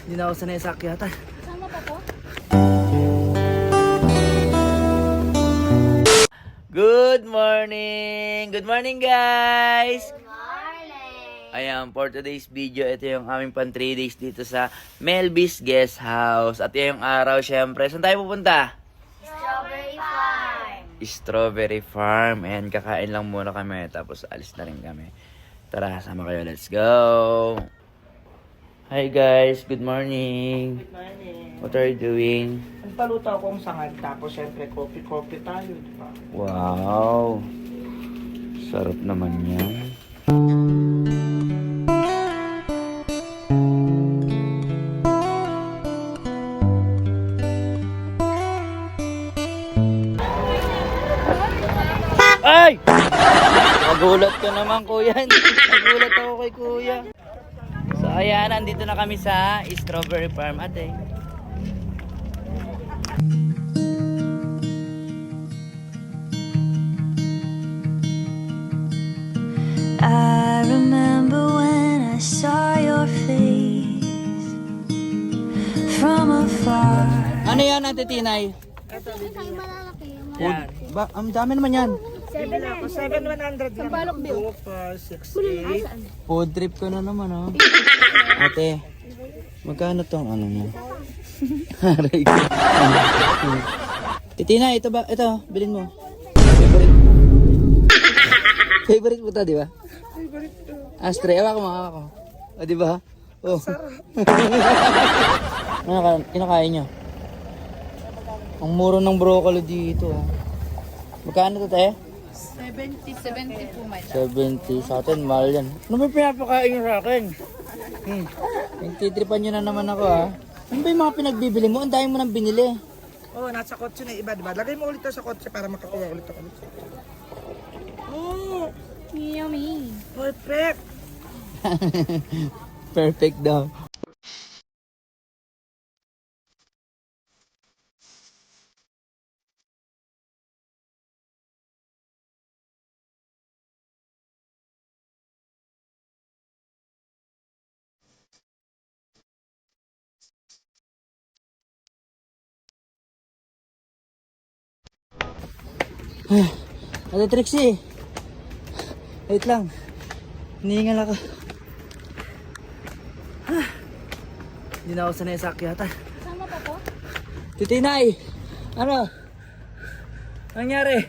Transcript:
Hindi na ako sanay sa akyatan. Kasama pa po? Good morning! Good morning, guys! Good morning! Ayan, for today's video, ito yung aming pan 3 days dito sa Melby's Guest House. At yung araw, syempre, saan tayo pupunta? Strawberry Farm! Strawberry Farm. Ayan, kakain lang muna kami, tapos alis na rin kami. Tara, sama kayo. Let's go! Hi guys, good morning. Good morning. What are you doing? Nagpaluto akong sangag, tapos syempre coffee tayo, di ba? Wow! Sarap naman yan. Ay! Nagulat ka naman, kuya. Nagulat ako kay kuya. So ayan, nandito na kami sa Strawberry Farm, ate. I remember when I saw your face from afar. Ano yan, ate Tinay? Yung malalaki. Yan. Ang dami naman yan. 7,100 lang. Balok, Bill. 2, 4, 6, 8. Food trip ka na naman, oh. Ate, magkano tong ano mo? Aray ko. Titina, ito ba? Ito, bilhin mo. Favorite. Favorite mo to, di ba? Favorite to. Astre, ewa ko mga ako. O, di ba? Oh. Ano kinakain nyo? Ang muro ng broccoli dito, oh. Magkano to, te? 70 po may 70 sa atin, mahal yan. Ano ba pinapakain nyo sa akin? Nagtitripan nyo na naman ako, ha? Ano ba yung mga pinagbibili mo? Ang dami mo nang binili. Oh, nasa kotse na iba, di ba? Lagay mo ulit to sa kotse para makakuha ulit ako. Oh, Yummy! perfect! Perfect daw. Ate Trixie. Wait lang. Hinihingal ako. Hindi na ako sanay sa akyatan. Kasama pa po? Titinay! Ano? Nangyari?